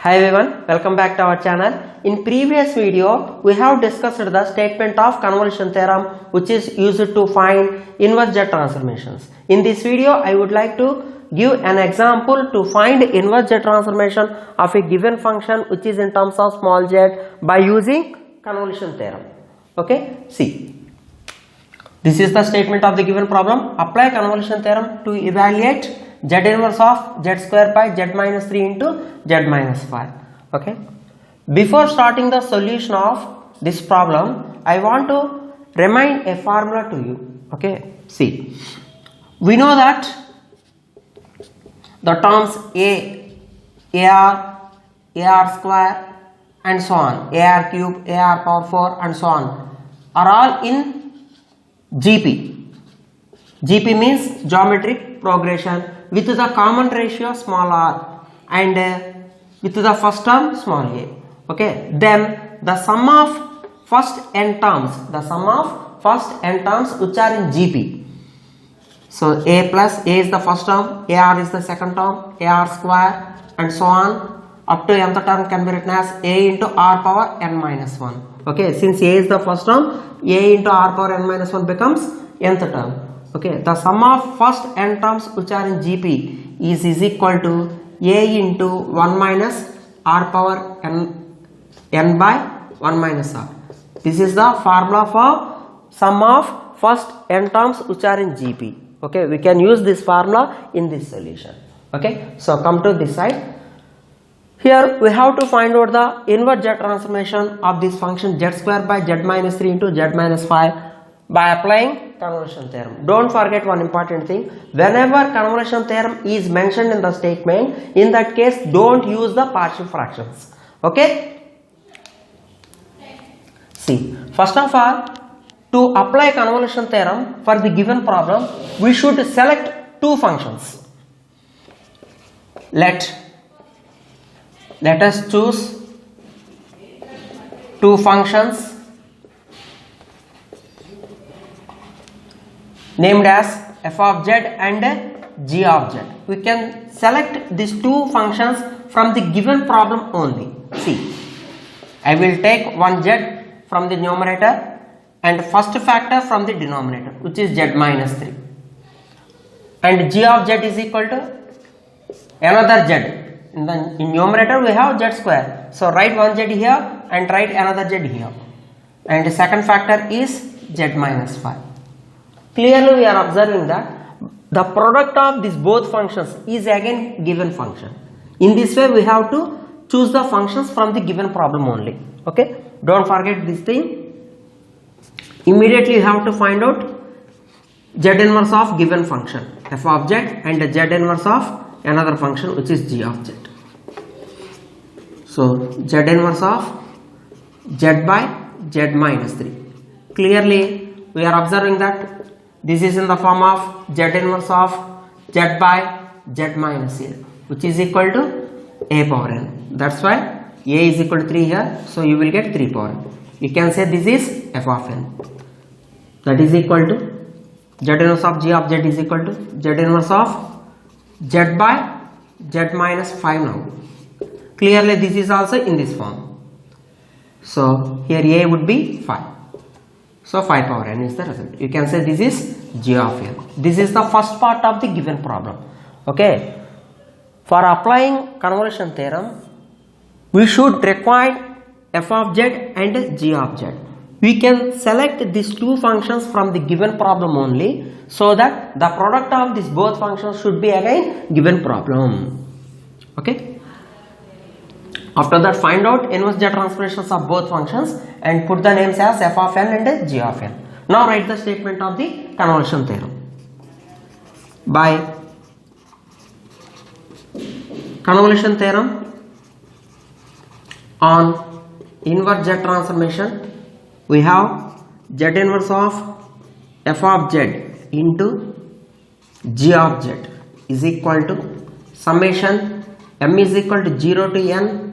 Hi everyone, welcome back to our channel. In previous video, we have discussed the statement of convolution theorem which is used to find inverse Z transformations. In this video, I would like to give an example to find inverse Z transformation of a given function which is in terms of small z by using convolution theorem. Okay, see. This is the statement of the given problem. Apply convolution theorem to evaluate z inverse of z square by z minus 3 into z minus 5. Okay. Before starting the solution of this problem, I want to remind a formula to you. Okay. See, we know that the terms ar square and so on, ar cube, ar power 4 and so on are all in GP. GP means geometric progression with the common ratio small r and with the first term small a. Okay, then the sum of first n terms, which are in GP. So a plus a is the first term, ar is the second term, ar square and so on up to nth term can be written as a into r power n minus 1. Okay, since a is the first term, a into r power n minus 1 becomes nth term. Okay, the sum of first n terms which are in GP is equal to a into 1 minus r power n by 1 minus r. This is the formula for sum of first n terms which are in GP. Okay, we can use this formula in this solution. Okay, so come to this side. Here we have to find out the inverse Z transformation of this function z square by z minus 3 into z minus 5 by applying convolution theorem. Don't forget one important thing. Whenever convolution theorem is mentioned in the statement, in that case don't use the partial fractions. Okay? See, first of all, to apply convolution theorem for the given problem, we should select two functions. Let us choose two functions named as f of z and g of z. We can select these two functions from the given problem only. See, I will take one z from the numerator and first factor from the denominator, which is z minus 3, and g of z is equal to another z. In numerator we have z square, so write one z here and write another z here, and the second factor is z minus 5. Clearly we are observing that the product of these both functions is again given function. In this way we have to choose the functions from the given problem only. Okay, don't forget this thing. Immediately you have to find out z inverse of given function f of z and z inverse of another function which is g of z. So z inverse of z by z minus 3. Clearly we are observing that this is in the form of z inverse of z by z minus a, which is equal to a power n. That's why a is equal to 3 here, so you will get 3 power n. You can say this is f of n. That is equal to z inverse of g of z is equal to z inverse of z by z minus 5 now. Clearly this is also in this form. So here a would be 5. So 5 power n is the result. You can say this is g of n. This is the first part of the given problem. Okay. For applying convolution theorem, we should require f of z and g of z. We can select these two functions from the given problem only, so that the product of these both functions should be again given problem. Okay. After that, find out inverse Z transformations of both functions and put the names as f of n and g of n. Now write the statement of the convolution theorem. By convolution theorem on inverse Z transformation, we have z inverse of f of z into g of z is equal to summation m is equal to 0 to n,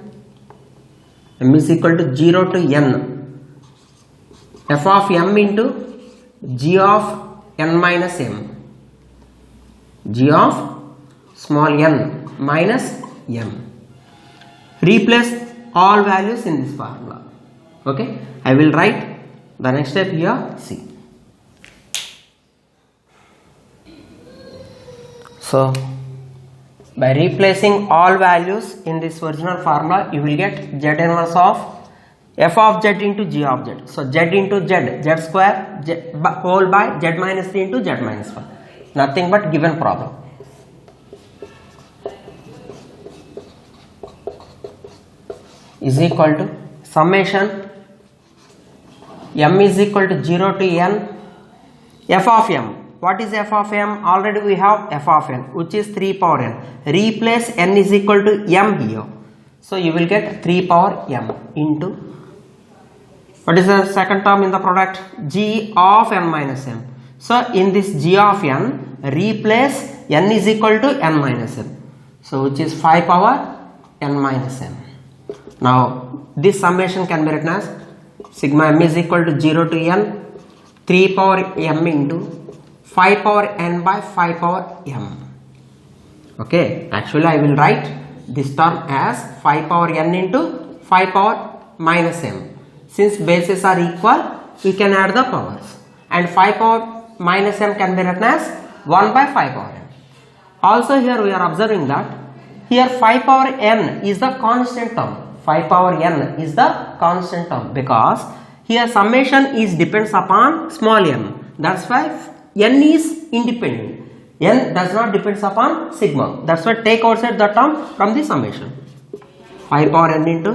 m is equal to 0 to n, f of m into g of n minus m, g of small n minus m. replace all values in this formula. Okay, I will write the next step here. See, so by replacing all values in this original formula, you will get z inverse of f of z into g of z. So z into z square whole by z minus 3 into z minus 1. Nothing but given problem. Is equal to summation m is equal to 0 to n f of m. What is f of m? Already we have f of n, which is 3 power n. Replace n is equal to m here. So you will get 3 power m into, what is the second term in the product? G of n minus m. So in this g of n, replace n is equal to n minus m. So which is 5 power n minus m. Now this summation can be written as sigma m is equal to 0 to n 3 power m into 5 power n by 5 power m. Okay, actually I will write this term as 5 power n into 5 power minus m. Since bases are equal, we can add the powers, and 5 power minus m can be written as 1 by 5 power n. Also here we are observing that here 5 power n is the constant term. 5 power n is the constant term because here summation is depends upon small m. That's why n is independent. N does not depends upon sigma. That's why take outside the term from the summation. 5 power n into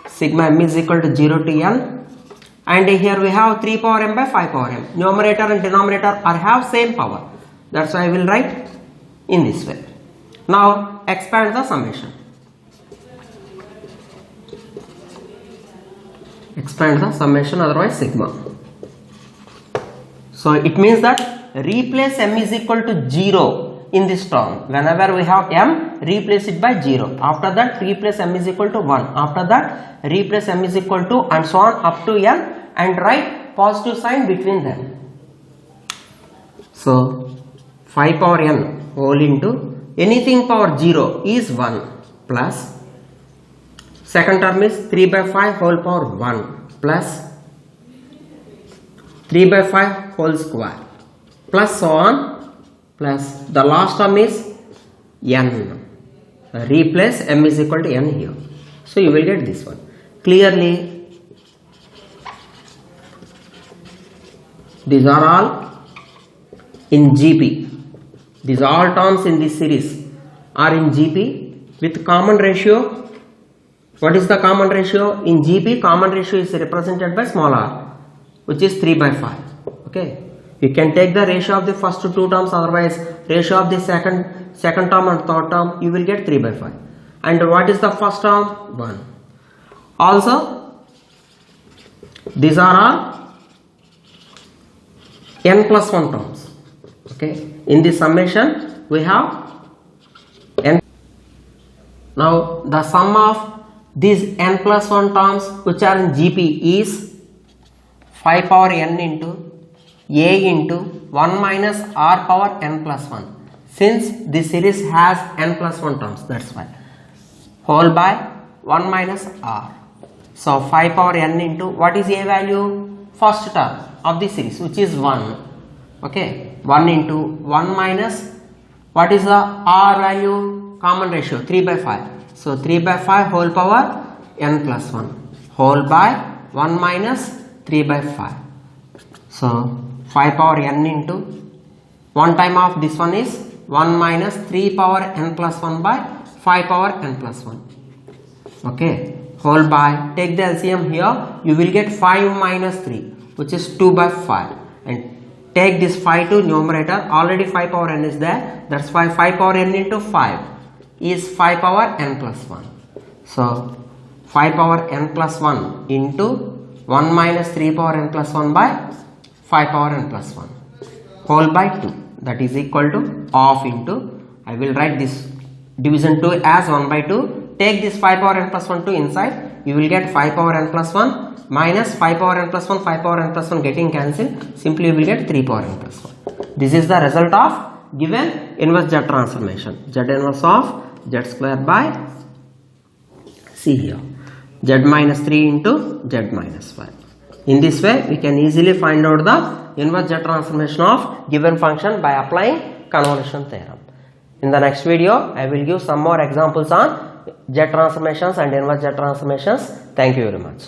sigma m is equal to 0 to n, and here we have 3 power m by 5 power m. Numerator and denominator are have same power. That's why I will write in this way. Now expand the summation. Expand the summation, otherwise sigma. So it means that replace m is equal to 0 in this term. Whenever we have m, replace it by 0. After that, replace m is equal to 1. After that, replace m is equal to, and so on up to n, and write positive sign between them. So 5 power n whole into anything power 0 is 1 plus second term is 3 by 5 whole power 1 plus 3 by 5 whole square plus so on, plus the last term is n. Replace m is equal to n here. So you will get this one. Clearly these are all in GP. These all terms in this series are in GP with common ratio. What is the common ratio? In GP, common ratio is represented by small r, which is 3 by 5. Okay, you can take the ratio of the first two terms, otherwise ratio of the second term and third term, you will get 3 by 5. And what is the first term? 1. Also, these are all n plus 1 terms. Okay, in this summation we have n. Now the sum of these n plus 1 terms which are in GP is 5 power n into a into 1 minus r power n plus 1. Since this series has n plus 1 terms, that's why whole by 1 minus r. So 5 power n into, what is a value? First term of the series, which is 1. Okay, 1 into 1 minus, what is the r value? Common ratio 3 by 5. So 3 by 5 whole power n plus 1 whole by 1 minus 3 by 5. So 5 power n into 1 time of this one is 1 minus 3 power n plus 1 by 5 power n plus 1. Okay, whole by, take the LCM here, you will get 5 minus 3, which is 2 by 5, and take this 5 to numerator. Already 5 power n is there, that's why 5 power n into 5 is 5 power n plus 1. So 5 power n plus 1 into 1 minus 3 power n plus 1 by 5 power n plus 1 whole by 2, that is equal to half into, I will write this division 2 as 1 by 2. Take this 5 power n plus 1 to inside, you will get 5 power n plus 1 minus 5 power n plus 1, 5 power n plus 1 getting cancelled, simply you will get 3 power n plus 1. This is the result of given inverse Z transformation. Z inverse of Z square by See here, z minus 3 into z minus 5. In this way, we can easily find out the inverse Z transformation of given function by applying convolution theorem. In the next video, I will give some more examples on Z transformations and inverse Z transformations. Thank you very much.